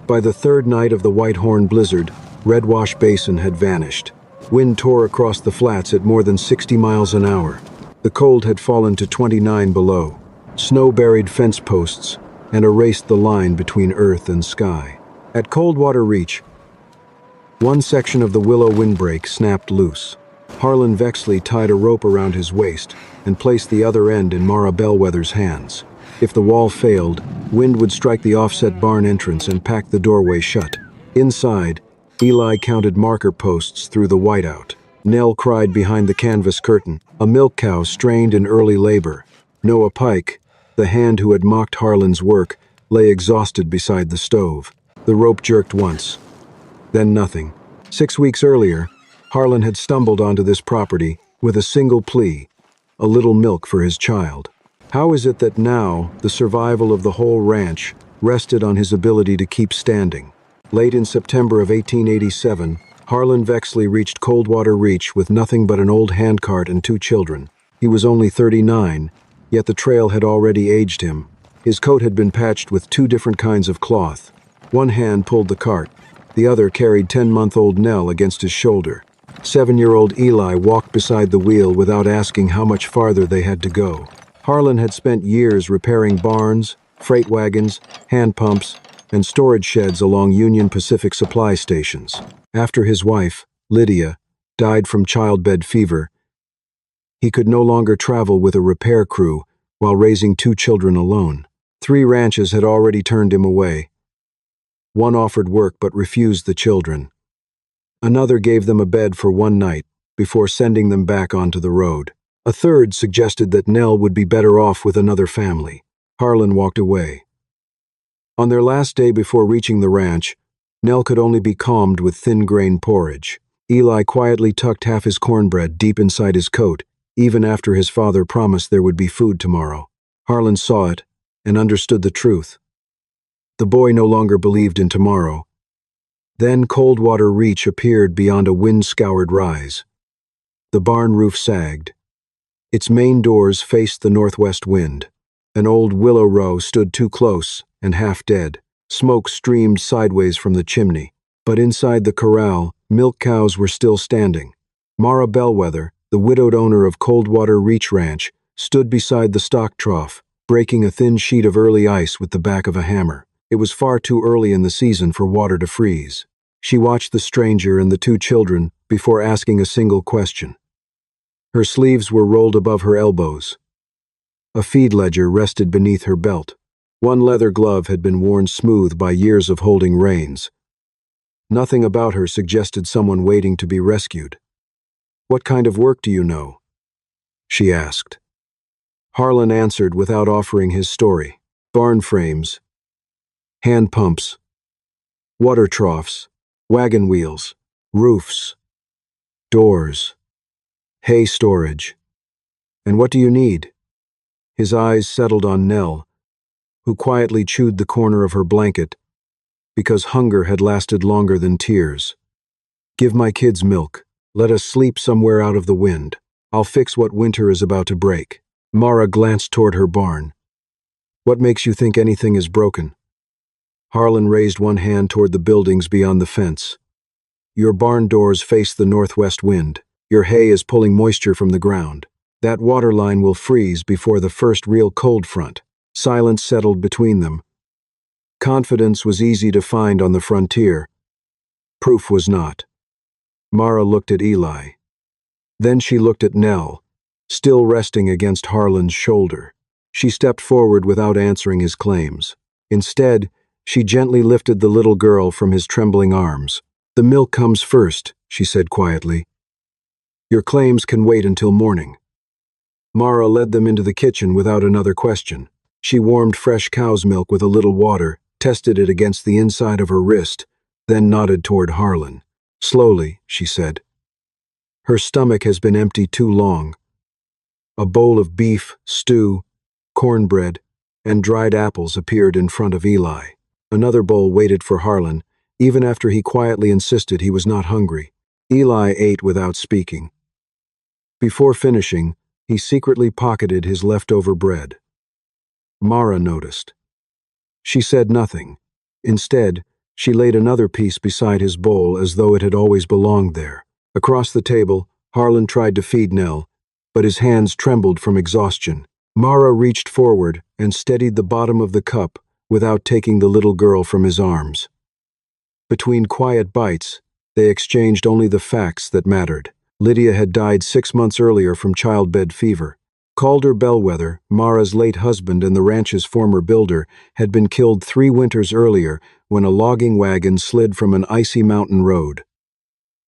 By the third night of the Whitehorn blizzard, Redwash Basin had vanished. Wind tore across the flats at more than 60 miles an hour. The cold had fallen to 29 below. Snow buried fence posts and erased the line between earth and sky. At Coldwater Reach, one section of the willow windbreak snapped loose. Harlan Vexley tied a rope around his waist and placed the other end in Mara Bellwether's hands. If the wall failed, wind would strike the offset barn entrance and pack the doorway shut. Inside, Eli counted marker posts through the whiteout. Nell cried behind the canvas curtain. A milk cow strained in early labor. Noah Pike, the hand who had mocked Harlan's work, lay exhausted beside the stove. The rope jerked once, then nothing. 6 weeks earlier, Harlan had stumbled onto this property with a single plea: a little milk for his child. How is it that now the survival of the whole ranch rested on his ability to keep standing? Late in September of 1887, Harlan Vexley reached Coldwater Reach with nothing but an old handcart and 2 children. He was only 39, yet the trail had already aged him. His coat had been patched with 2 different kinds of cloth. One hand pulled the cart, the other carried 10-month-old Nell against his shoulder. 7-year-old Eli walked beside the wheel without asking how much farther they had to go. Harlan had spent years repairing barns, freight wagons, hand pumps, and storage sheds along Union Pacific supply stations. After his wife, Lydia, died from childbed fever, he could no longer travel with a repair crew while raising 2 children alone. 3 ranches had already turned him away. One offered work but refused the children. Another gave them a bed for 1 night before sending them back onto the road. A third suggested that Nell would be better off with another family. Harlan walked away. On their last day before reaching the ranch, Nell could only be calmed with thin grain porridge. Eli quietly tucked half his cornbread deep inside his coat, even after his father promised there would be food tomorrow. Harlan saw it and understood the truth. The boy no longer believed in tomorrow. Then Coldwater Reach appeared beyond a wind-scoured rise. The barn roof sagged. Its main doors faced the northwest wind. An old willow row stood too close and half dead. Smoke streamed sideways from the chimney. But inside the corral, milk cows were still standing. Mara Bellwether, the widowed owner of Coldwater Reach Ranch, stood beside the stock trough, breaking a thin sheet of early ice with the back of a hammer. It was far too early in the season for water to freeze. She watched the stranger and the 2 children before asking a single question. Her sleeves were rolled above her elbows. A feed ledger rested beneath her belt. One leather glove had been worn smooth by years of holding reins. Nothing about her suggested someone waiting to be rescued. "What kind of work do you know?" she asked. Harlan answered without offering his story. "Barn frames, hand pumps, water troughs, wagon wheels, roofs, doors, hay storage. And what do you need?" His eyes settled on Nell, who quietly chewed the corner of her blanket because hunger had lasted longer than tears. "Give my kids milk. Let us sleep somewhere out of the wind. I'll fix what winter is about to break." Mara glanced toward her barn. "What makes you think anything is broken?" Harlan raised one hand toward the buildings beyond the fence. "Your barn doors face the northwest wind. Your hay is pulling moisture from the ground. That water line will freeze before the first real cold front." Silence settled between them. Confidence was easy to find on the frontier. Proof was not. Mara looked at Eli. Then she looked at Nell, still resting against Harlan's shoulder. She stepped forward without answering his claims. Instead, she gently lifted the little girl from his trembling arms. "The milk comes first," she said quietly. "Your claims can wait until morning." Mara led them into the kitchen without another question. She warmed fresh cow's milk with a little water, tested it against the inside of her wrist, then nodded toward Harlan. "Slowly," she said. "Her stomach has been empty too long." A bowl of beef, stew, cornbread, and dried apples appeared in front of Eli. Another bowl waited for Harlan, even after he quietly insisted he was not hungry. Eli ate without speaking. Before finishing, he secretly pocketed his leftover bread. Mara noticed. She said nothing. Instead, She laid another piece beside his bowl as though it had always belonged there. Across the table, Harlan tried to feed Nell, but his hands trembled from exhaustion. Mara reached forward and steadied the bottom of the cup without taking the little girl from his arms. Between quiet bites, they exchanged only the facts that mattered. Lydia had died 6 months earlier from childbed fever. Calder Bellwether, Mara's late husband and the ranch's former builder, had been killed 3 winters earlier when a logging wagon slid from an icy mountain road.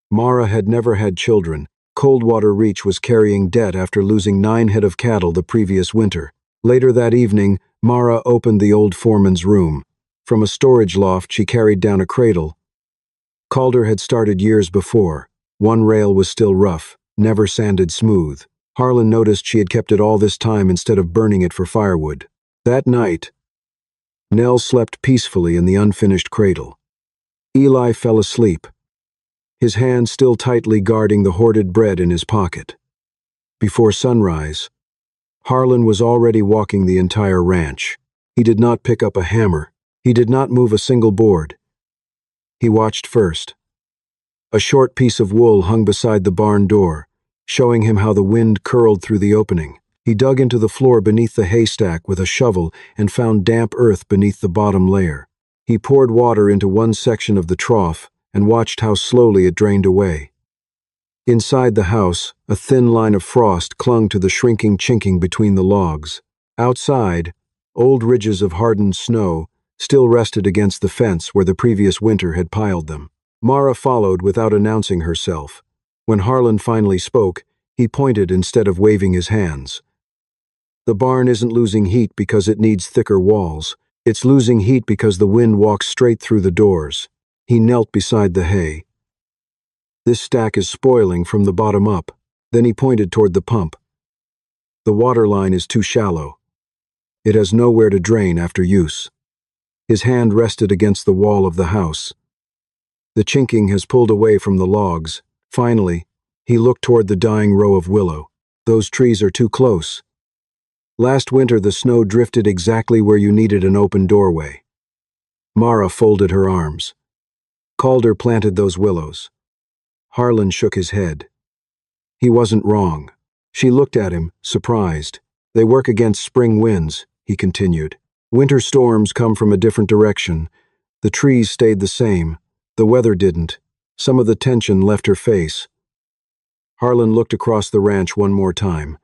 Mara had never had children. Coldwater Reach was carrying debt after losing 9 head of cattle the previous winter. Later that evening, Mara opened the old foreman's room. From a storage loft, she carried down a cradle. Calder had started years before. One rail was still rough, never sanded smooth. Harlan noticed she had kept it all this time instead of burning it for firewood. That night, Nell slept peacefully in the unfinished cradle. Eli fell asleep, his hand still tightly guarding the hoarded bread in his pocket. Before sunrise, Harlan was already walking the entire ranch. He did not pick up a hammer. He did not move a single board. He watched first. A short piece of wool hung beside the barn door, showing him how the wind curled through the opening. He dug into the floor beneath the haystack with a shovel and found damp earth beneath the bottom layer. He poured water into one section of the trough and watched how slowly it drained away. Inside the house, a thin line of frost clung to the shrinking chinking between the logs. Outside, old ridges of hardened snow still rested against the fence where the previous winter had piled them. Mara followed without announcing herself. When Harlan finally spoke, he pointed instead of waving his hands. The barn isn't losing heat because it needs thicker walls. It's losing heat because the wind walks straight through the doors. He knelt beside the hay. This stack is spoiling from the bottom up. Then he pointed toward the pump. The water line is too shallow. It has nowhere to drain after use. His hand rested against the wall of the house. The chinking has pulled away from the logs. Finally, he looked toward the dying row of willow. Those trees are too close. Last winter the snow drifted exactly where you needed an open doorway. Mara folded her arms. Calder planted those willows. Harlan shook his head. He wasn't wrong. She looked at him, surprised. They work against spring winds, he continued. Winter storms come from a different direction. The trees stayed the same. The weather didn't. Some of the tension left her face. Harlan looked across the ranch one more time.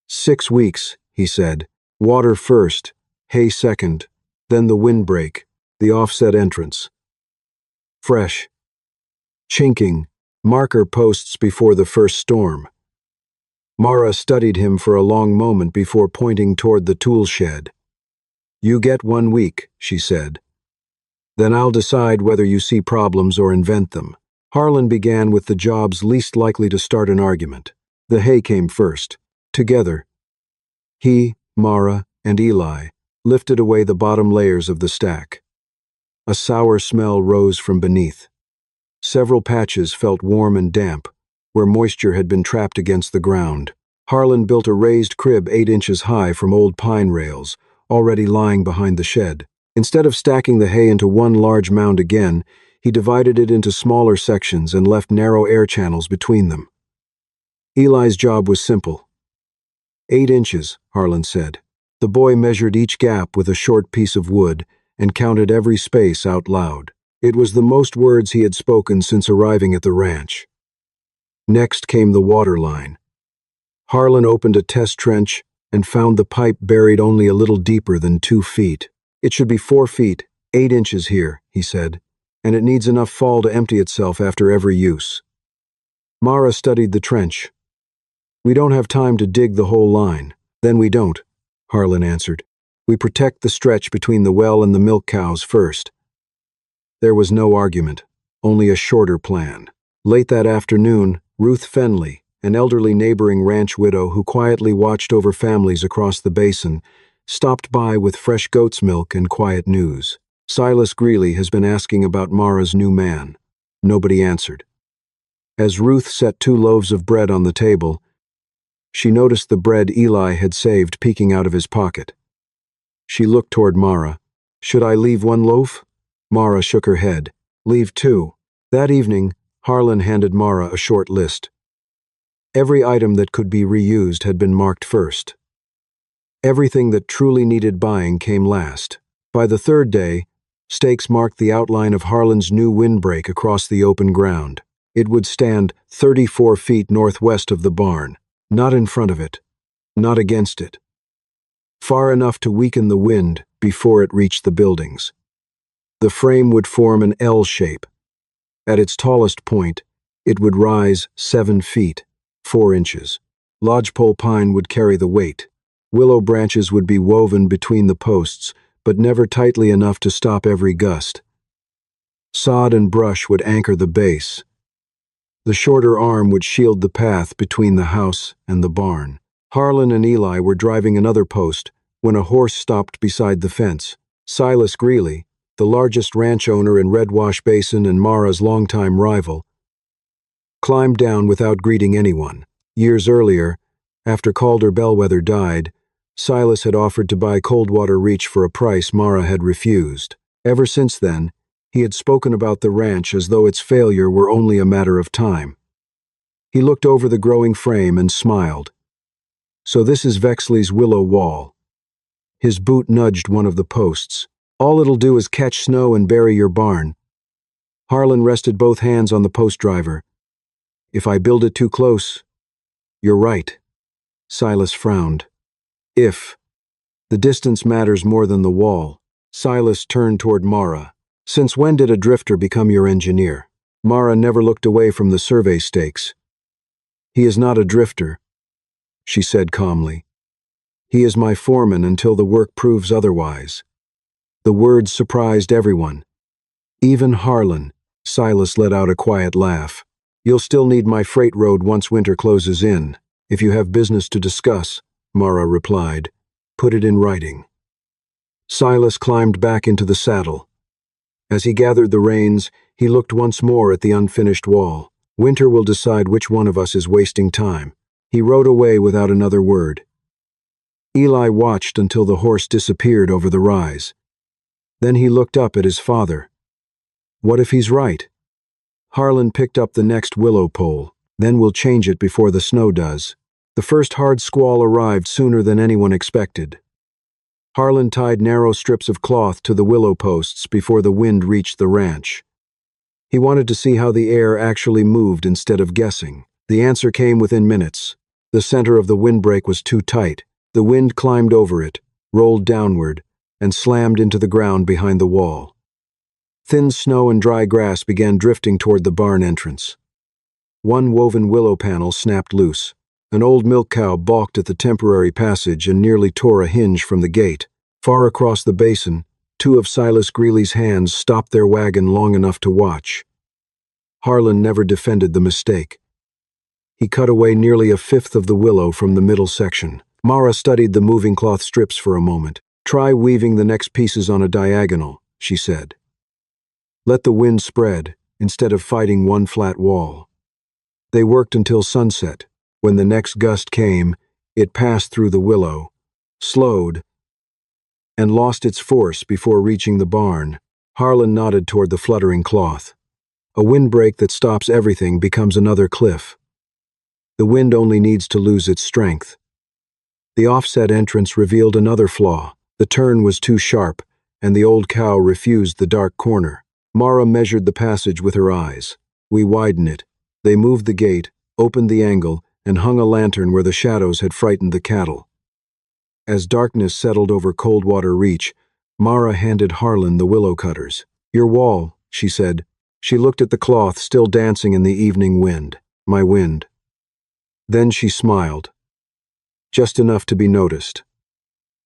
6 weeks, he said. Water first, hay second, then the windbreak, the offset entrance. Fresh. Chinking, marker posts before the first storm. Mara studied him for a long moment before pointing toward the tool shed. You get 1 week, she said. Then I'll decide whether you see problems or invent them. Harlan began with the jobs least likely to start an argument. The hay came first. Together, he, Mara, and Eli lifted away the bottom layers of the stack. A sour smell rose from beneath. Several patches felt warm and damp, where moisture had been trapped against the ground. Harlan built a raised crib 8 inches high from old pine rails, already lying behind the shed. Instead of stacking the hay into one large mound again, he divided it into smaller sections and left narrow air channels between them. Eli's job was simple. 8 inches, Harlan said. The boy measured each gap with a short piece of wood and counted every space out loud. It was the most words he had spoken since arriving at the ranch. Next came the water line. Harlan opened a test trench and found the pipe buried only a little deeper than 2 feet. It should be 4 feet, 8 inches here, he said, and it needs enough fall to empty itself after every use. Mara studied the trench. We don't have time to dig the whole line. Then we don't, Harlan answered. We protect the stretch between the well and the milk cows first. There was no argument, only a shorter plan. Late that afternoon, Ruth Fenley, an elderly neighboring ranch widow who quietly watched over families across the basin, stopped by with fresh goat's milk and quiet news. Silas Greeley has been asking about Mara's new man. Nobody answered. As Ruth set 2 loaves of bread on the table, she noticed the bread Eli had saved peeking out of his pocket. She looked toward Mara. Should I leave 1 loaf? Mara shook her head. Leave too. That evening, Harlan handed Mara a short list. Every item that could be reused had been marked first. Everything that truly needed buying came last. By the third day, stakes marked the outline of Harlan's new windbreak across the open ground. It would stand 34 feet northwest of the barn, not in front of it, not against it. Far enough to weaken the wind before it reached the buildings. The frame would form an L shape. At its tallest point, it would rise 7 feet, 4 inches. Lodgepole pine would carry the weight. Willow branches would be woven between the posts, but never tightly enough to stop every gust. Sod and brush would anchor the base. The shorter arm would shield the path between the house and the barn. Harlan and Eli were driving another post when a horse stopped beside the fence. Silas Greeley, the largest ranch owner in Red Wash Basin and Mara's longtime rival, climbed down without greeting anyone. Years earlier, after Calder Bellwether died, Silas had offered to buy Coldwater Reach for a price Mara had refused. Ever since then, he had spoken about the ranch as though its failure were only a matter of time. He looked over the growing frame and smiled. So this is Vexley's willow wall. His boot nudged one of the posts. All it'll do is catch snow and bury your barn. Harlan rested both hands on the post driver. If I build it too close, you're right. Silas frowned. If. The distance matters more than the wall. Silas turned toward Mara. Since when did a drifter become your engineer? Mara never looked away from the survey stakes. He is not a drifter, she said calmly. He is my foreman until the work proves otherwise. The words surprised everyone. Even Harlan. Silas let out a quiet laugh. You'll still need my freight road once winter closes in. If you have business to discuss, Mara replied. Put it in writing. Silas climbed back into the saddle. As he gathered the reins, he looked once more at the unfinished wall. Winter will decide which one of us is wasting time. He rode away without another word. Eli watched until the horse disappeared over the rise. Then he looked up at his father. What if he's right? Harlan picked up the next willow pole. Then we'll change it before the snow does. The first hard squall arrived sooner than anyone expected. Harlan tied narrow strips of cloth to the willow posts before the wind reached the ranch. He wanted to see how the air actually moved instead of guessing. The answer came within minutes. The center of the windbreak was too tight. The wind climbed over it, rolled downward, and slammed into the ground behind the wall. Thin snow and dry grass began drifting toward the barn entrance. One woven willow panel snapped loose. An old milk cow balked at the temporary passage and nearly tore a hinge from the gate. Far across the basin, 2 of Silas Greeley's hands stopped their wagon long enough to watch. Harlan never defended the mistake. He cut away nearly a fifth of the willow from the middle section. Mara studied the moving cloth strips for a moment. Try weaving the next pieces on a diagonal, she said. Let the wind spread, instead of fighting one flat wall. They worked until sunset. When the next gust came, it passed through the willow, slowed, and lost its force before reaching the barn. Harlan nodded toward the fluttering cloth. A windbreak that stops everything becomes another cliff. The wind only needs to lose its strength. The offset entrance revealed another flaw. The turn was too sharp, and the old cow refused the dark corner. Mara measured the passage with her eyes. We widen it. They moved the gate, opened the angle, and hung a lantern where the shadows had frightened the cattle. As darkness settled over Coldwater Reach, Mara handed Harlan the willow cutters. Your wall, she said. She looked at the cloth still dancing in the evening wind. My wind. Then she smiled. Just enough to be noticed.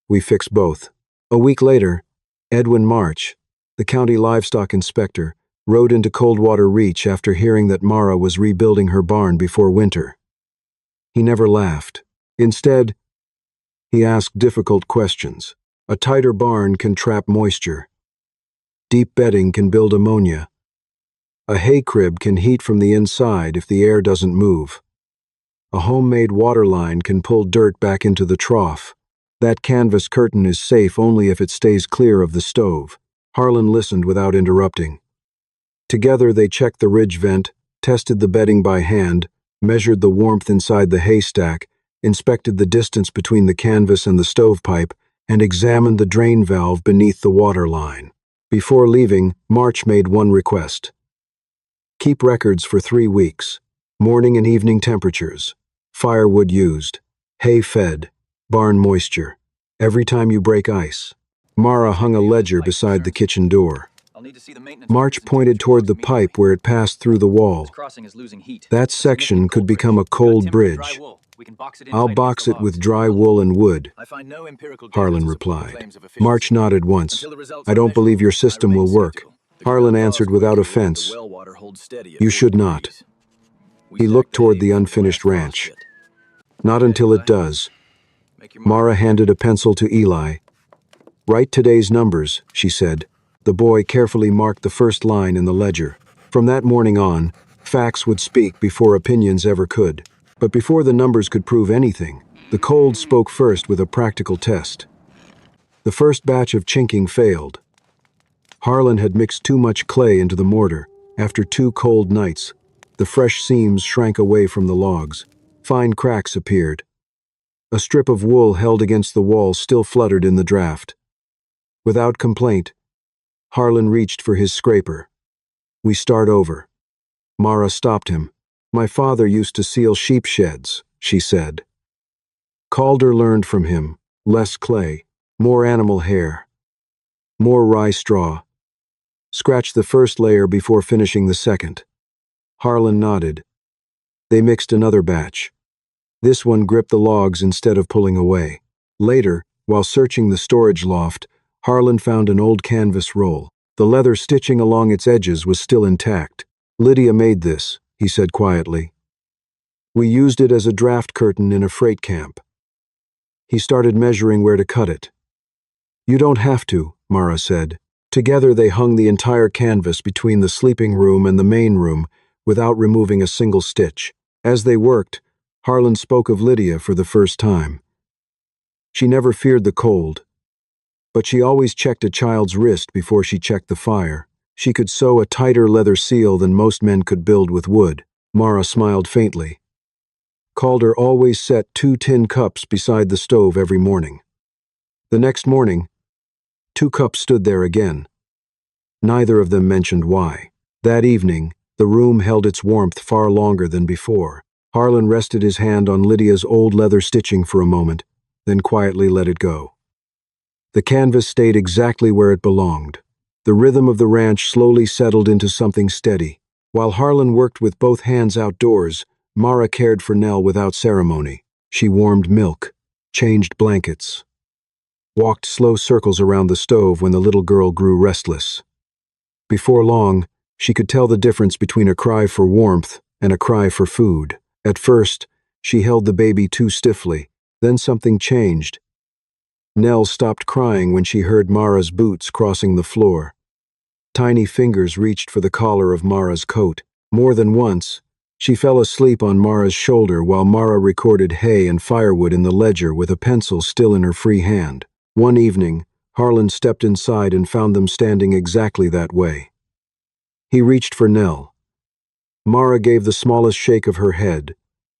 We fixed both. A week later, Edwin March, the county livestock inspector, rode into Coldwater Reach after hearing that Mara was rebuilding her barn before winter. He never laughed. Instead, he asked difficult questions. A tighter barn can trap moisture. Deep bedding can build ammonia. A hay crib can heat from the inside if the air doesn't move. A homemade water line can pull dirt back into the trough. That canvas curtain is safe only if it stays clear of the stove. Harlan listened without interrupting. Together they checked the ridge vent, tested the bedding by hand, measured the warmth inside the haystack, inspected the distance between the canvas and the stovepipe, and examined the drain valve beneath the water line. Before leaving, March made one request. Keep records for 3 weeks. Morning and evening temperatures. Firewood used. Hay fed. Barn moisture. Every time you break ice. Mara hung a ledger beside the kitchen door. March pointed toward the pipe where it passed through the wall. That section could become a cold bridge. I'll box it with dry wool and wood, Harlan replied. March nodded once. I don't believe your system will work. Harlan answered without offense. You should not. He looked toward the unfinished ranch. Not until it does. Mara handed a pencil to Eli. Write today's numbers, she said. The boy carefully marked the first line in the ledger. From that morning on, facts would speak before opinions ever could. But before the numbers could prove anything, the cold spoke first with a practical test. The first batch of chinking failed. Harlan had mixed too much clay into the mortar. After 2 cold nights, the fresh seams shrank away from the logs. Fine cracks appeared. A strip of wool held against the wall still fluttered in the draft. Without complaint, Harlan reached for his scraper. We start over. Mara stopped him. My father used to seal sheep sheds, she said. Calder learned from him. Less clay, more animal hair, more rye straw. Scratch the first layer before finishing the second. Harlan nodded. They mixed another batch. This one gripped the logs instead of pulling away. Later, while searching the storage loft, Harlan found an old canvas roll. The leather stitching along its edges was still intact. Lydia made this, he said quietly. We used it as a draft curtain in a freight camp. He started measuring where to cut it. You don't have to, Mara said. Together they hung the entire canvas between the sleeping room and the main room without removing a single stitch. As they worked, Harlan spoke of Lydia for the first time. She never feared the cold, but she always checked a child's wrist before she checked the fire. She could sew a tighter leather seal than most men could build with wood. Mara smiled faintly. Calder always set 2 tin cups beside the stove every morning. The next morning, 2 cups stood there again. Neither of them mentioned why. That evening, the room held its warmth far longer than before. Harlan rested his hand on Lydia's old leather stitching for a moment, then quietly let it go. The canvas stayed exactly where it belonged. The rhythm of the ranch slowly settled into something steady. While Harlan worked with both hands outdoors, Mara cared for Nell without ceremony. She warmed milk, changed blankets, walked slow circles around the stove when the little girl grew restless. Before long, she could tell the difference between a cry for warmth and a cry for food. At first, she held the baby too stiffly. Then something changed. Nell stopped crying when she heard Mara's boots crossing the floor. Tiny fingers reached for the collar of Mara's coat. More than once, she fell asleep on Mara's shoulder while Mara recorded hay and firewood in the ledger with a pencil still in her free hand. One evening, Harlan stepped inside and found them standing exactly that way. He reached for Nell. Mara gave the smallest shake of her head.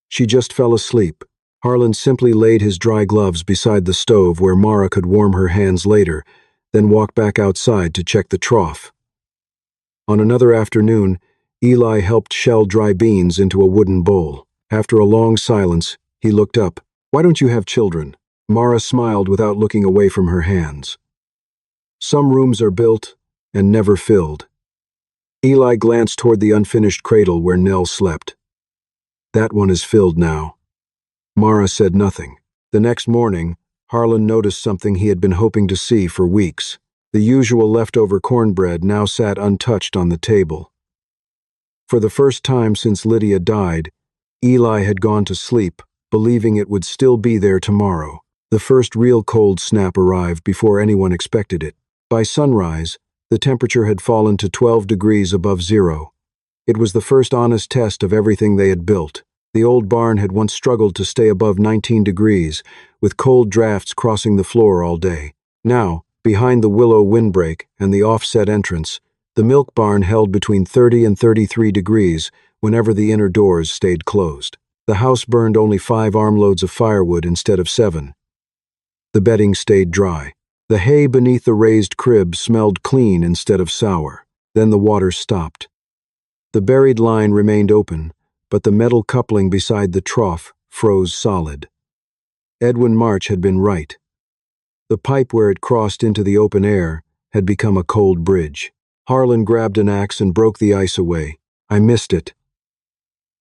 She just fell asleep. Harlan simply laid his dry gloves beside the stove where Mara could warm her hands later, then walked back outside to check the trough. On another afternoon, Eli helped shell dry beans into a wooden bowl. After a long silence, he looked up. Why don't you have children? Mara smiled without looking away from her hands. Some rooms are built and never filled. Eli glanced toward the unfinished cradle where Nell slept. That one is filled now. Mara said nothing. The next morning, Harlan noticed something he had been hoping to see for weeks. The usual leftover cornbread now sat untouched on the table. For the first time since Lydia died, Eli had gone to sleep, believing it would still be there tomorrow. The first real cold snap arrived before anyone expected it. By sunrise, the temperature had fallen to 12 degrees above zero. It was the first honest test of everything they had built. The old barn had once struggled to stay above 19 degrees, with cold drafts crossing the floor all day. Now, Behind the willow windbreak and the offset entrance, the milk barn held between 30 and 33 degrees whenever the inner doors stayed closed. The house burned only 5 armloads of firewood instead of 7. The bedding stayed dry. The hay beneath the raised crib smelled clean instead of sour. Then the water stopped. The buried line remained open, but the metal coupling beside the trough froze solid. Edwin March had been right. The pipe where it crossed into the open air had become a cold bridge. Harlan grabbed an axe and broke the ice away. I missed it.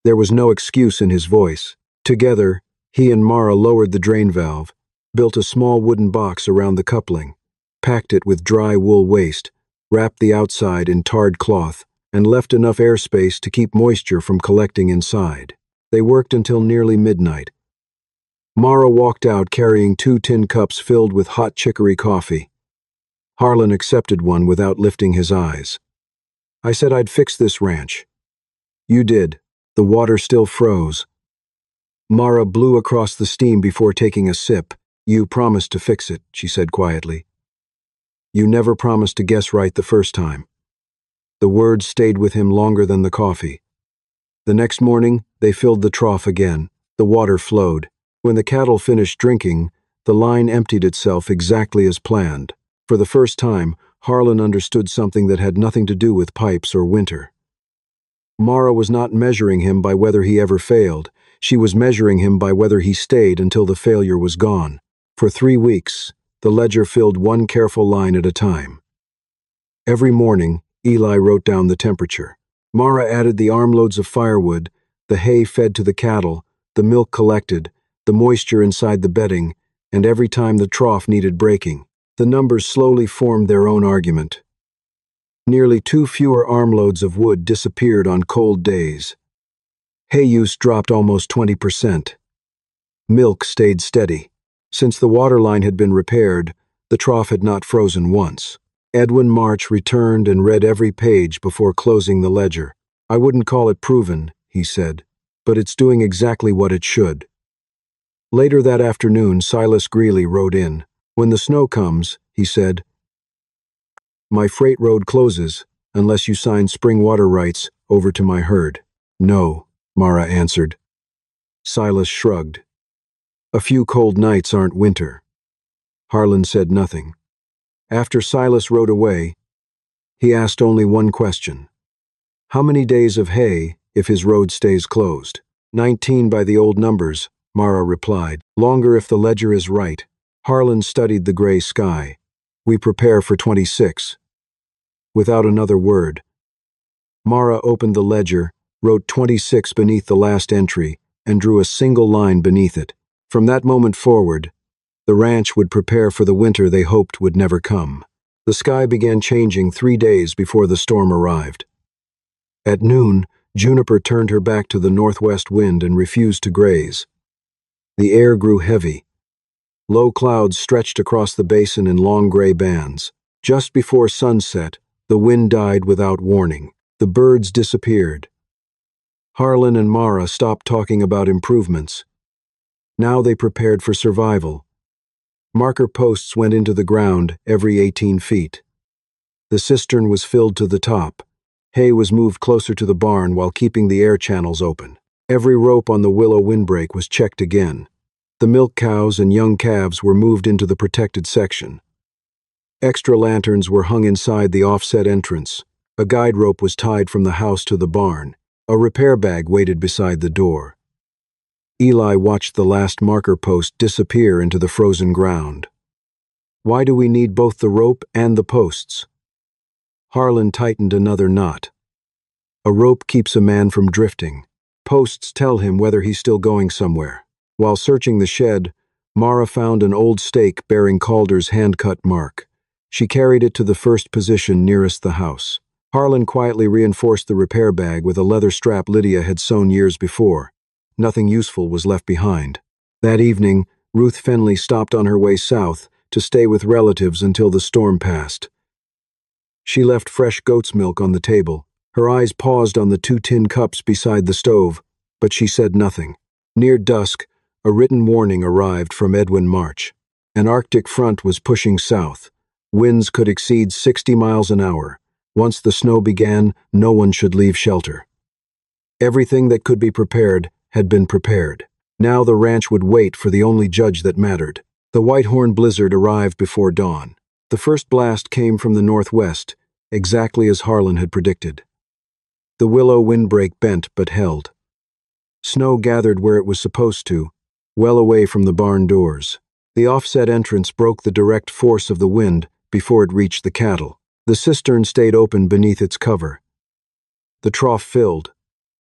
There was no excuse in his voice. Together, he and Mara lowered the drain valve, built a small wooden box around the coupling, packed it with dry wool waste, wrapped the outside in tarred cloth, and left enough airspace to keep moisture from collecting inside. They worked until nearly midnight. Mara walked out carrying 2 tin cups filled with hot chicory coffee. Harlan accepted one without lifting his eyes. I said I'd fix this ranch. You did. The water still froze. Mara blew across the steam before taking a sip. You promised to fix it, she said quietly. You never promised to guess right the first time. The words stayed with him longer than the coffee. The next morning, they filled the trough again. The water flowed. When the cattle finished drinking, the line emptied itself exactly as planned. For the first time, Harlan understood something that had nothing to do with pipes or winter. Mara was not measuring him by whether he ever failed. She was measuring him by whether he stayed until the failure was gone. For 3 weeks, the ledger filled one careful line at a time. Every morning, Eli wrote down the temperature. Mara added the armloads of firewood, the hay fed to the cattle, the milk collected, the moisture inside the bedding, and every time the trough needed breaking. The numbers slowly formed their own argument. Nearly 2 fewer armloads of wood disappeared on cold days. Hay use dropped almost 20%. Milk stayed steady. Since the water line had been repaired, the trough had not frozen once. Edwin March returned and read every page before closing the ledger. I wouldn't call it proven, he said, but it's doing exactly what it should. Later that afternoon, Silas Greeley rode in. When the snow comes, he said, my freight road closes unless you sign spring water rights over to my herd. No, Mara answered. Silas shrugged. A few cold nights aren't winter. Harlan said nothing. After Silas rode away, he asked only one question. How many days of hay if his road stays closed? 19 by the old numbers, Mara replied. Longer if the ledger is right. Harlan studied the gray sky. We prepare for 26. Without another word, Mara opened the ledger, wrote 26 beneath the last entry, and drew a single line beneath it. From that moment forward, the ranch would prepare for the winter they hoped would never come. The sky began changing 3 days before the storm arrived. At noon, Juniper turned her back to the northwest wind and refused to graze. The air grew heavy. Low clouds stretched across the basin in long gray bands. Just before sunset, the wind died without warning. The birds disappeared. Harlan and Mara stopped talking about improvements. Now they prepared for survival. Marker posts went into the ground every 18 feet. The cistern was filled to the top. Hay was moved closer to the barn while keeping the air channels open. Every rope on the willow windbreak was checked again. The milk cows and young calves were moved into the protected section. Extra lanterns were hung inside the offset entrance. A guide rope was tied from the house to the barn. A repair bag waited beside the door. Eli watched the last marker post disappear into the frozen ground. Why do we need both the rope and the posts? Harlan tightened another knot. A rope keeps a man from drifting. Posts tell him whether he's still going somewhere. While searching the shed, Mara found an old stake bearing Calder's hand-cut mark. She carried it to the first position nearest the house. Harlan quietly reinforced the repair bag with a leather strap Lydia had sewn years before. Nothing useful was left behind. That evening, Ruth Fenley stopped on her way south to stay with relatives until the storm passed. She left fresh goat's milk on the table. Her eyes paused on the 2 tin cups beside the stove, but she said nothing. Near dusk, a written warning arrived from Edwin March. An Arctic front was pushing south. Winds could exceed 60 miles an hour. Once the snow began, no one should leave shelter. Everything that could be prepared had been prepared. Now the ranch would wait for the only judge that mattered. The Whitehorn blizzard arrived before dawn. The first blast came from the northwest, exactly as Harlan had predicted. The willow windbreak bent but held. Snow gathered where it was supposed to, well away from the barn doors. The offset entrance broke the direct force of the wind before it reached the cattle. The cistern stayed open beneath its cover. The trough filled,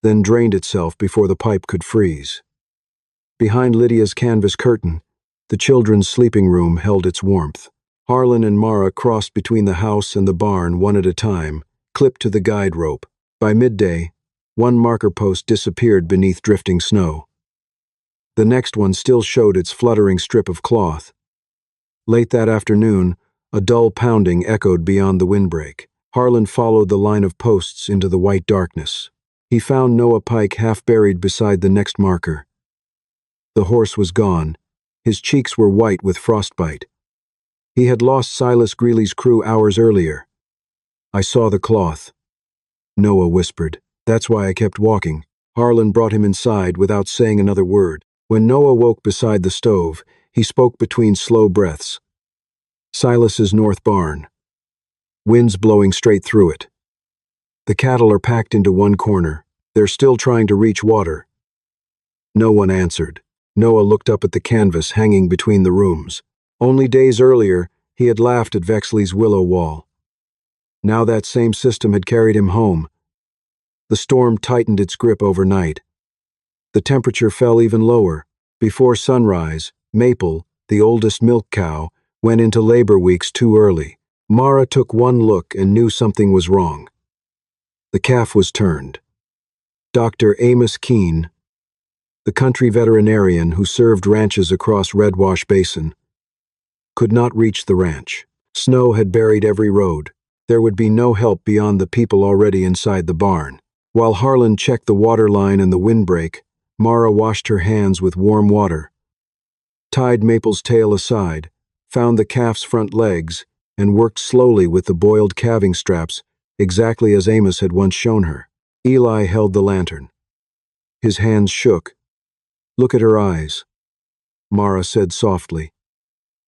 then drained itself before the pipe could freeze. Behind Lydia's canvas curtain, the children's sleeping room held its warmth. Harlan and Mara crossed between the house and the barn one at a time, clipped to the guide rope. By midday, one marker post disappeared beneath drifting snow. The next one still showed its fluttering strip of cloth. Late that afternoon, a dull pounding echoed beyond the windbreak. Harlan followed the line of posts into the white darkness. He found Noah Pike half buried beside the next marker. The horse was gone. His cheeks were white with frostbite. He had lost Silas Greeley's crew hours earlier. "I saw the cloth," Noah whispered. "That's why I kept walking." Harlan brought him inside without saying another word. When Noah woke beside the stove, he spoke between slow breaths. "Silas's north barn. Wind's blowing straight through it. The cattle are packed into one corner. They're still trying to reach water." No one answered. Noah looked up at the canvas hanging between the rooms. Only days earlier, he had laughed at Vexley's willow wall. Now that same system had carried him home. The storm tightened its grip overnight. The temperature fell even lower. Before sunrise, Maple, the oldest milk cow, went into labor weeks too early. Mara took one look and knew something was wrong. The calf was turned. Dr. Amos Keene, the country veterinarian who served ranches across Red Wash Basin, could not reach the ranch. Snow had buried every road. There would be no help beyond the people already inside the barn. While Harlan checked the water line and the windbreak, Mara washed her hands with warm water, tied Maple's tail aside, found the calf's front legs, and worked slowly with the boiled calving straps, exactly as Amos had once shown her. Eli held the lantern. His hands shook. "Look at her eyes," Mara said softly.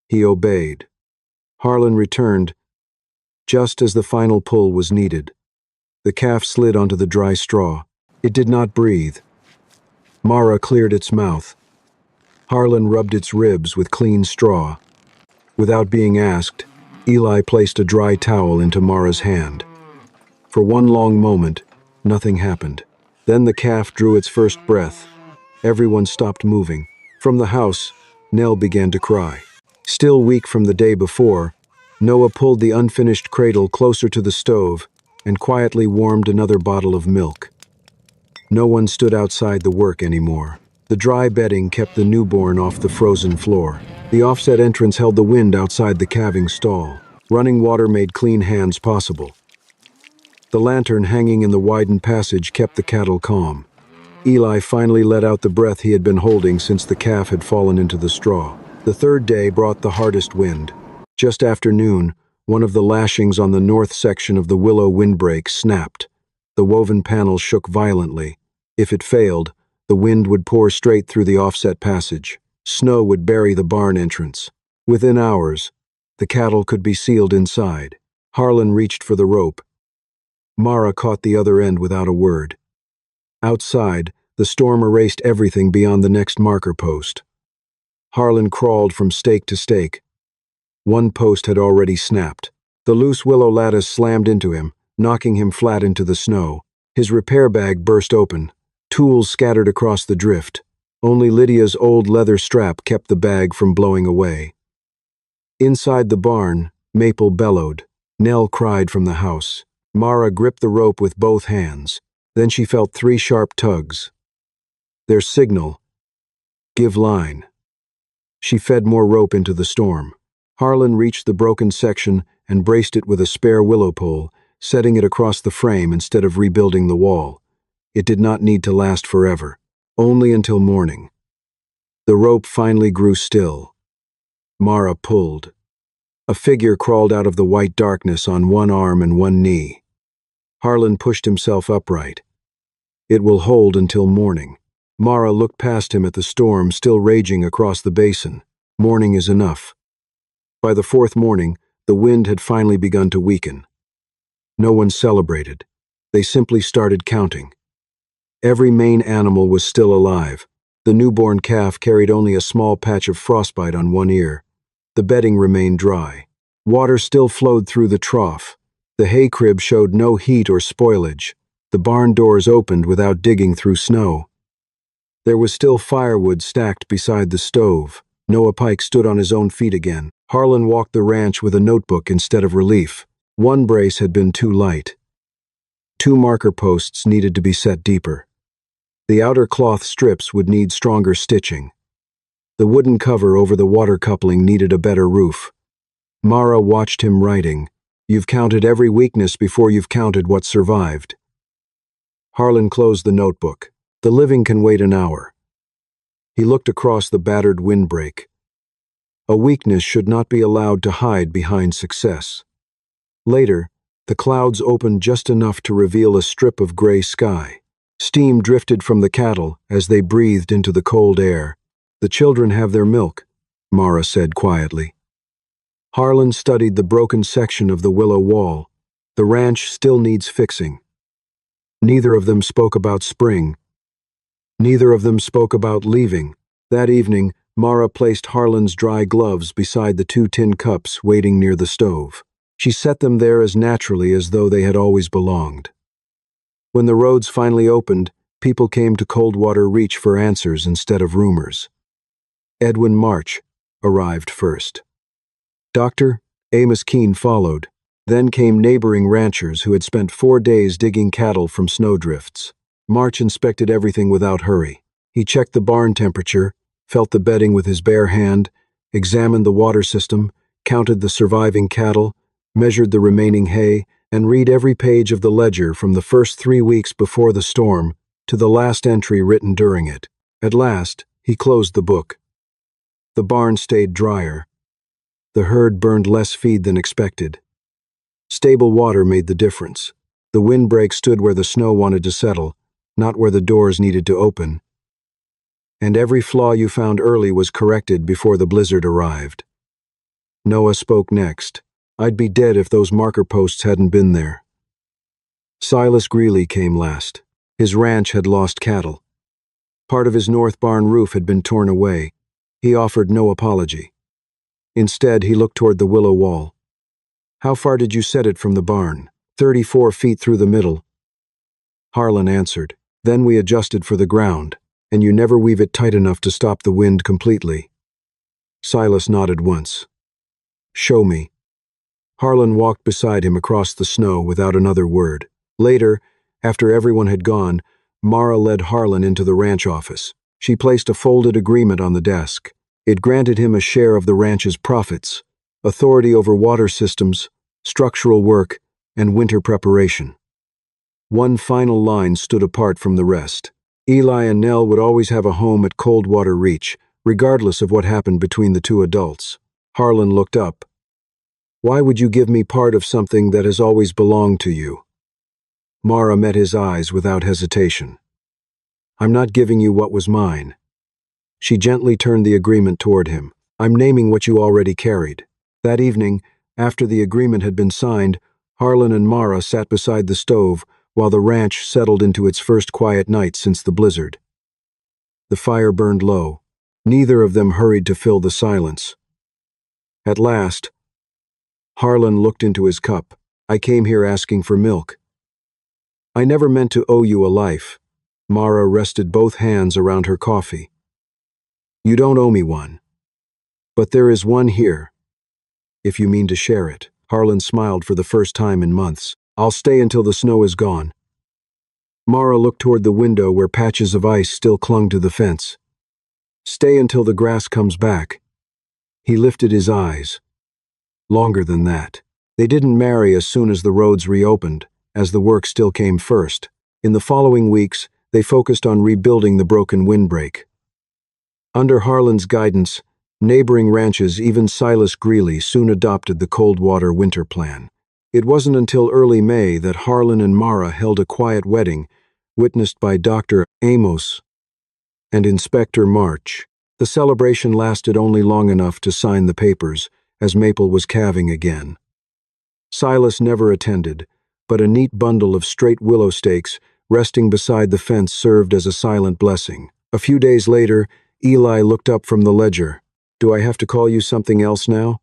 He obeyed. Harlan returned, just as the final pull was needed. The calf slid onto the dry straw. It did not breathe. Mara cleared its mouth. Harlan rubbed its ribs with clean straw. Without being asked, Eli placed a dry towel into Mara's hand. For one long moment, nothing happened. Then the calf drew its first breath. Everyone stopped moving. From the house, Nell began to cry. Still weak from the day before, Noah pulled the unfinished cradle closer to the stove and quietly warmed another bottle of milk. No one stood outside the work anymore. The dry bedding kept the newborn off the frozen floor. The offset entrance held the wind outside the calving stall. Running water made clean hands possible. The lantern hanging in the widened passage kept the cattle calm. Eli finally let out the breath he had been holding since the calf had fallen into the straw. The third day brought the hardest wind. Just after noon, one of the lashings on the north section of the willow windbreak snapped. The woven panel shook violently. If it failed, the wind would pour straight through the offset passage. Snow would bury the barn entrance. Within hours, the cattle could be sealed inside. Harlan reached for the rope. Mara caught the other end without a word. Outside, the storm erased everything beyond the next marker post. Harlan crawled from stake to stake. One post had already snapped. The loose willow lattice slammed into him, knocking him flat into the snow. His repair bag burst open. Tools scattered across the drift. Only Lydia's old leather strap kept the bag from blowing away. Inside the barn, Maple bellowed. Nell cried from the house. Mara gripped the rope with both hands. Then she felt 3 sharp tugs. Their signal. Give line. She fed more rope into the storm. Harlan reached the broken section and braced it with a spare willow pole, setting it across the frame instead of rebuilding the wall. It did not need to last forever, only until morning. The rope finally grew still. Mara pulled. A figure crawled out of the white darkness on one arm and one knee. Harlan pushed himself upright. It will hold until morning. Mara looked past him at the storm still raging across the basin. Morning is enough. By the fourth morning, the wind had finally begun to weaken. No one celebrated. They simply started counting. Every Maine animal was still alive. The newborn calf carried only a small patch of frostbite on one ear. The bedding remained dry. Water still flowed through the trough. The hay crib showed no heat or spoilage. The barn doors opened without digging through snow. There was still firewood stacked beside the stove. Noah Pike stood on his own feet again. Harlan walked the ranch with a notebook instead of relief. One brace had been too light. 2 marker posts needed to be set deeper. The outer cloth strips would need stronger stitching. The wooden cover over the water coupling needed a better roof. Mara watched him writing. You've counted every weakness before you've counted what survived. Harlan closed the notebook. The living can wait an hour. He looked across the battered windbreak. A weakness should not be allowed to hide behind success. Later, the clouds opened just enough to reveal a strip of gray sky. Steam drifted from the cattle as they breathed into the cold air. The children have their milk, Mara said quietly. Harlan studied the broken section of the willow wall. The ranch still needs fixing. Neither of them spoke about spring. Neither of them spoke about leaving. That evening, Mara placed Harlan's dry gloves beside the 2 tin cups waiting near the stove. She set them there as naturally as though they had always belonged. When the roads finally opened, people came to Coldwater Reach for answers instead of rumors. Edwin March arrived first. Dr. Amos Keene followed. Then came neighboring ranchers who had spent 4 days digging cattle from snowdrifts. March inspected everything without hurry. He checked the barn temperature, felt the bedding with his bare hand, examined the water system, counted the surviving cattle, measured the remaining hay, and read every page of the ledger from the first 3 weeks before the storm to the last entry written during it. At last, he closed the book. The barn stayed drier. The herd burned less feed than expected. Stable water made the difference. The windbreak stood where the snow wanted to settle, not where the doors needed to open. And every flaw you found early was corrected before the blizzard arrived. Noah spoke next. I'd be dead if those marker posts hadn't been there. Silas Greeley came last. His ranch had lost cattle. Part of his north barn roof had been torn away. He offered no apology. Instead, he looked toward the willow wall. How far did you set it from the barn? 34 feet through the middle. Harlan answered. Then we adjusted for the ground, and you never weave it tight enough to stop the wind completely. Silas nodded once. Show me. Harlan walked beside him across the snow without another word. Later, after everyone had gone, Mara led Harlan into the ranch office. She placed a folded agreement on the desk. It granted him a share of the ranch's profits, authority over water systems, structural work, and winter preparation. One final line stood apart from the rest. Eli and Nell would always have a home at Coldwater Reach, regardless of what happened between the 2 adults. Harlan looked up. Why would you give me part of something that has always belonged to you? Mara met his eyes without hesitation. I'm not giving you what was mine. She gently turned the agreement toward him. I'm naming what you already carried. That evening, after the agreement had been signed, Harlan and Mara sat beside the stove while the ranch settled into its first quiet night since the blizzard. The fire burned low. Neither of them hurried to fill the silence. At last, Harlan looked into his cup. I came here asking for milk. I never meant to owe you a life. Mara rested both hands around her coffee. You don't owe me one. But there is one here. If you mean to share it. Harlan smiled for the first time in months. I'll stay until the snow is gone. Mara looked toward the window where patches of ice still clung to the fence. Stay until the grass comes back. He lifted his eyes. Longer than that. They didn't marry as soon as the roads reopened, as the work still came first. In the following weeks, they focused on rebuilding the broken windbreak. Under Harlan's guidance, Neighboring ranches, even Silas Greeley, soon adopted the Coldwater winter plan. It wasn't until early May that Harlan and Mara held a quiet wedding, witnessed by Dr. Amos and Inspector March. The celebration lasted only long enough to sign the papers, as Maple was calving again. Silas never attended, but a neat bundle of straight willow stakes resting beside the fence served as a silent blessing. A few days later, Eli looked up from the ledger. "Do I have to call you something else now?"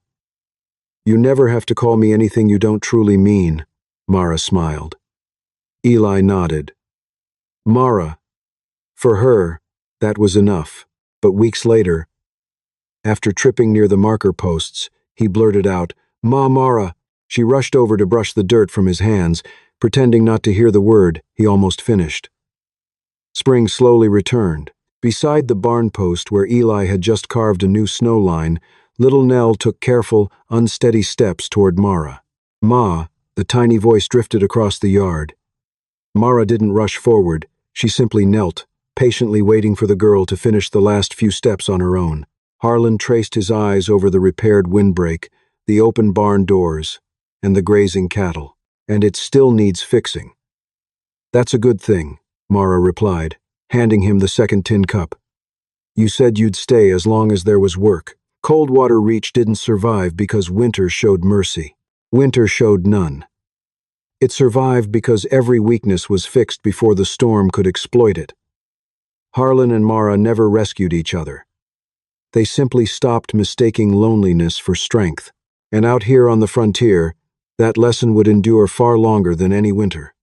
"You never have to call me anything you don't truly mean," Mara smiled. Eli nodded. Mara. For her, that was enough. But weeks later, after tripping near the marker posts, he blurted out, Mara." She rushed over to brush the dirt from his hands, pretending not to hear the word he almost finished. Spring slowly returned. Beside the barn post where Eli had just carved a new snow line, little Nell took careful, unsteady steps toward Mara. "Ma," the tiny voice drifted across the yard. Mara didn't rush forward. She simply knelt, patiently waiting for the girl to finish the last few steps on her own. Harlan traced his eyes over the repaired windbreak, the open barn doors, and the grazing cattle. "And it still needs fixing." "That's a good thing," Mara replied, handing him the second tin cup. "You said you'd stay as long as there was work." Coldwater Reach didn't survive because winter showed mercy. Winter showed none. It survived because every weakness was fixed before the storm could exploit it. Harlan and Mara never rescued each other. They simply stopped mistaking loneliness for strength. And out here on the frontier, that lesson would endure far longer than any winter.